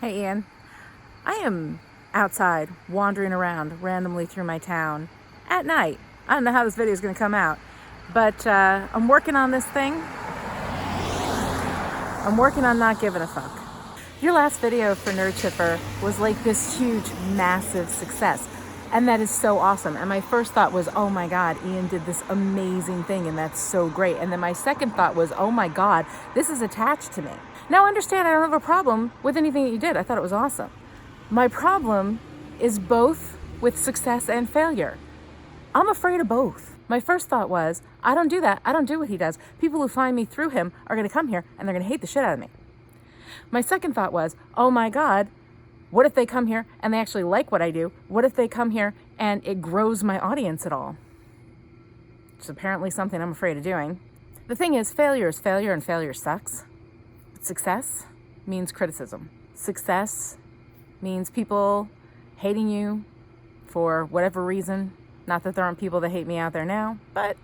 Hey Ian, I am outside wandering around randomly through my town at night. I don't know how this video is going to come out, but I'm working on this thing. I'm working on not giving a fuck. Your last video for Nerd Chipper was like this huge, massive success. And that is so awesome. And my first thought was, oh my God, Ian did this amazing thing and that's so great. And then my second thought was, oh my God, this is attached to me. Now understand, I don't have a problem with anything that you did. I thought it was awesome. My problem is both with success and failure. I'm afraid of both. My first thought was, I don't do that. I don't do what he does. People who find me through him are going to come here and they're going to hate the shit out of me. My second thought was, oh my God, what if they come here and they actually like what I do? What if they come here and it grows my audience at all? It's apparently something I'm afraid of doing. The thing is failure and failure sucks. Success means criticism. Success means people hating you for whatever reason. Not that there aren't people that hate me out there now, but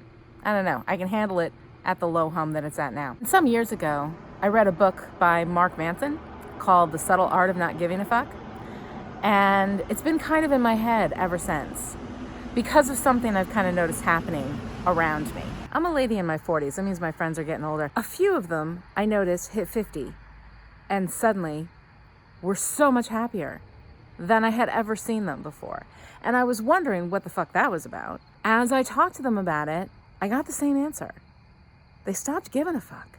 I don't know. I can handle it at the low hum that it's at now. Some years ago, I read a book by Mark Manson called The Subtle Art of Not Giving a Fuck. And it's been kind of in my head ever since because of something I've kind of noticed happening around me. I'm a lady in my 40s. That means my friends are getting older. A few of them I noticed hit 50 and suddenly were so much happier than I had ever seen them before. And I was wondering what the fuck that was about. As I talked to them about it, I got the same answer. They stopped giving a fuck.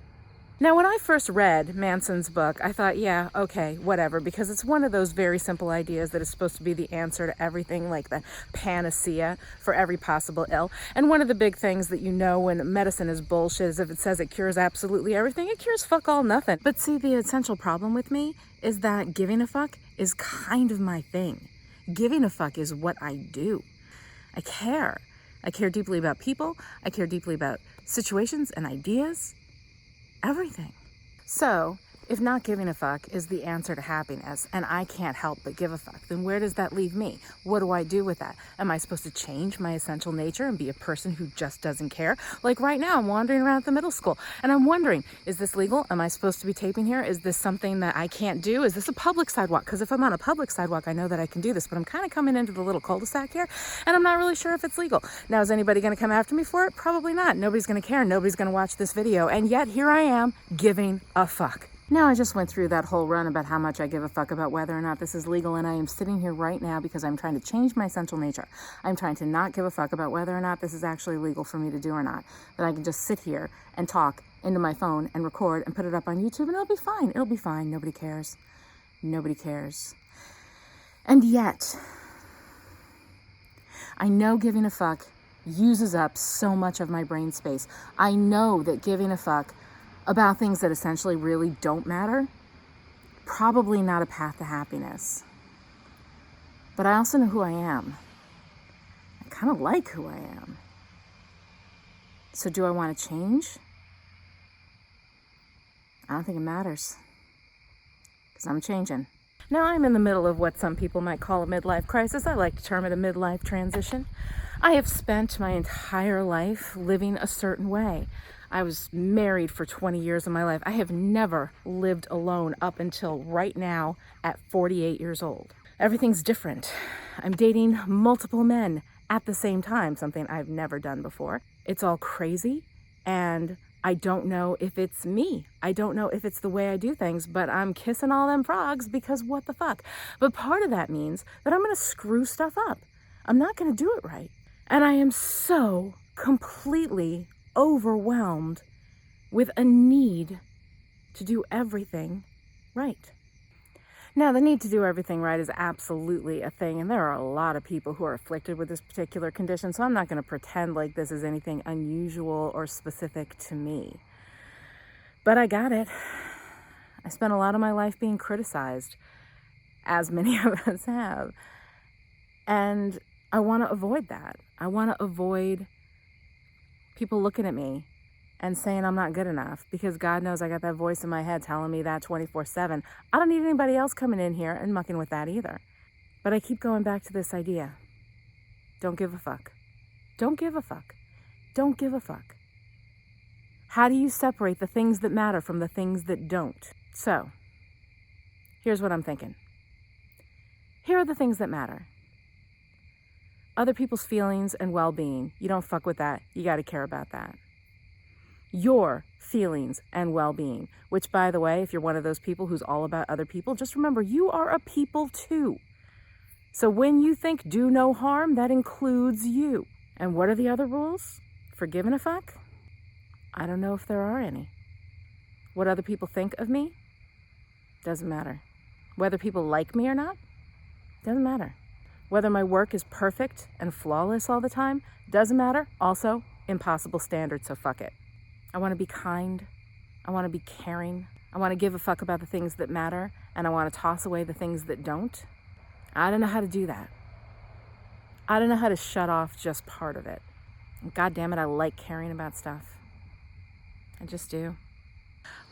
Now, when I first read Manson's book, I thought, yeah, okay, whatever, because it's one of those very simple ideas that is supposed to be the answer to everything, like the panacea for every possible ill. And one of the big things that you know when medicine is bullshit is if it says it cures absolutely everything, it cures fuck all nothing. But see, the essential problem with me is that giving a fuck is kind of my thing. Giving a fuck is what I do. I care. I care deeply about people. I care deeply about situations and ideas. Everything. So, if not giving a fuck is the answer to happiness, and I can't help but give a fuck, then where does that leave me? What do I do with that? Am I supposed to change my essential nature and be a person who just doesn't care? Like right now, I'm wandering around the middle school, and I'm wondering, is this legal? Am I supposed to be taping here? Is this something that I can't do? Is this a public sidewalk? Because if I'm on a public sidewalk, I know that I can do this, but I'm kind of coming into the little cul-de-sac here, and I'm not really sure if it's legal. Now, is anybody going to come after me for it? Probably not. Nobody's going to care. Nobody's going to watch this video, and yet here I am giving a fuck. Now, I just went through that whole run about how much I give a fuck about whether or not this is legal, and I am sitting here right now because I'm trying to change my essential nature. I'm trying to not give a fuck about whether or not this is actually legal for me to do or not. That I can just sit here and talk into my phone and record and put it up on YouTube, and it'll be fine. It'll be fine. Nobody cares. Nobody cares. And yet, I know giving a fuck uses up so much of my brain space. I know that giving a fuck about things that essentially really don't matter, probably not a path to happiness. But I also know who I am. I kind of like who I am. So do I want to change? I don't think it matters, because I'm changing. Now I'm in the middle of what some people might call a midlife crisis. I like to term it a midlife transition. I have spent my entire life living a certain way. I was married for 20 years of my life. I have never lived alone up until right now at 48 years old. Everything's different. I'm dating multiple men at the same time, something I've never done before. It's all crazy, and I don't know if it's me. I don't know if it's the way I do things, but I'm kissing all them frogs because what the fuck? But part of that means that I'm going to screw stuff up. I'm not going to do it right. And I am so completely overwhelmed with a need to do everything right. Now, the need to do everything right is absolutely a thing, and there are a lot of people who are afflicted with this particular condition, so I'm not going to pretend like this is anything unusual or specific to me. But I got it. I spent a lot of my life being criticized, as many of us have. And I want to avoid that. I want to avoid people looking at me and saying I'm not good enough, because God knows I got that voice in my head telling me that 24/7. I don't need anybody else coming in here and mucking with that either. But I keep going back to this idea. Don't give a fuck. Don't give a fuck. Don't give a fuck. How do you separate the things that matter from the things that don't? So, Here's what I'm thinking. Here are the things that matter. Other people's feelings and well-being. You don't fuck with that. You got to care about that. Your feelings and well-being, which, by the way, if you're one of those people who's all about other people, just remember you are a people too. So when you think do no harm, that includes you. And what are the other rules for giving a fuck? I don't know if there are any. What other people think of me? Doesn't matter. Whether people like me or not? Doesn't matter. Whether my work is perfect and flawless all the time? Doesn't matter. Also, impossible standard, so fuck it. I want to be kind. I want to be caring. I want to give a fuck about the things that matter, and I want to toss away the things that don't. I don't know how to do that. I don't know how to shut off just part of it. And God damn it, I like caring about stuff. I just do.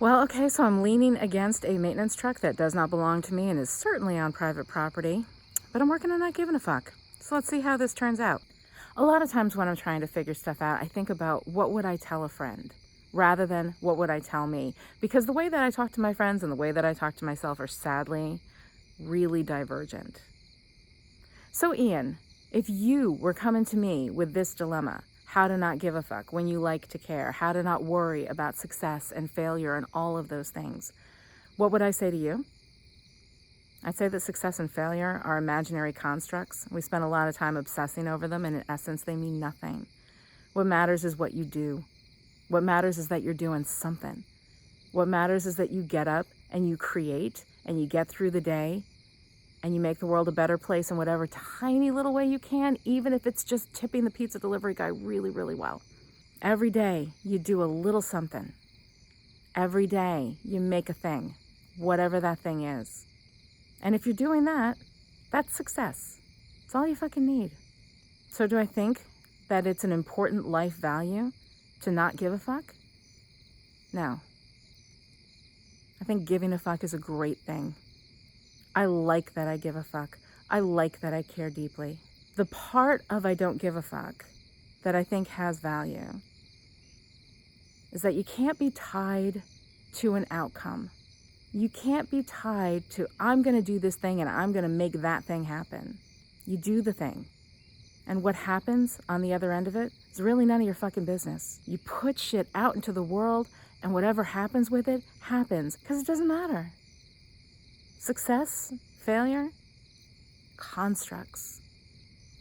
Well, okay, so I'm leaning against a maintenance truck that does not belong to me and is certainly on private property, but I'm working on not giving a fuck. So let's see how this turns out. A lot of times when I'm trying to figure stuff out, I think about what would I tell a friend rather than what would I tell me? Because the way that I talk to my friends and the way that I talk to myself are sadly really divergent. So Ian, if you were coming to me with this dilemma, how to not give a fuck when you like to care, how to not worry about success and failure and all of those things, what would I say to you? I'd say that success and failure are imaginary constructs. We spend a lot of time obsessing over them, and in essence, they mean nothing. What matters is what you do. What matters is that you're doing something. What matters is that you get up and you create and you get through the day and you make the world a better place in whatever tiny little way you can, even if it's just tipping the pizza delivery guy really, really well. Every day you do a little something. Every day you make a thing, whatever that thing is. And if you're doing that, that's success. It's all you fucking need. So do I think that it's an important life value to not give a fuck? No. I think giving a fuck is a great thing. I like that I give a fuck. I like that I care deeply. The part of I don't give a fuck that I think has value is that you can't be tied to an outcome. You can't be tied to, I'm going to do this thing and I'm going to make that thing happen. You do the thing. And what happens on the other end of it is really none of your fucking business. You put shit out into the world and whatever happens with it happens because it doesn't matter. Success, failure, constructs.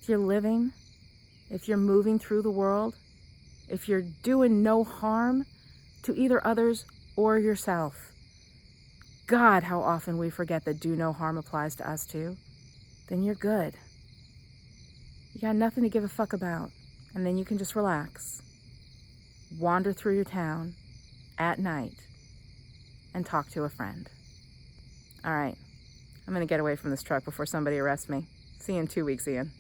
If you're living, if you're moving through the world, if you're doing no harm to either others or yourself, God, how often we forget that do no harm applies to us too, then you're good. You got nothing to give a fuck about, and then you can just relax, wander through your town at night, and talk to a friend. All right, I'm gonna get away from this truck before somebody arrests me. See you in 2 weeks, Ian.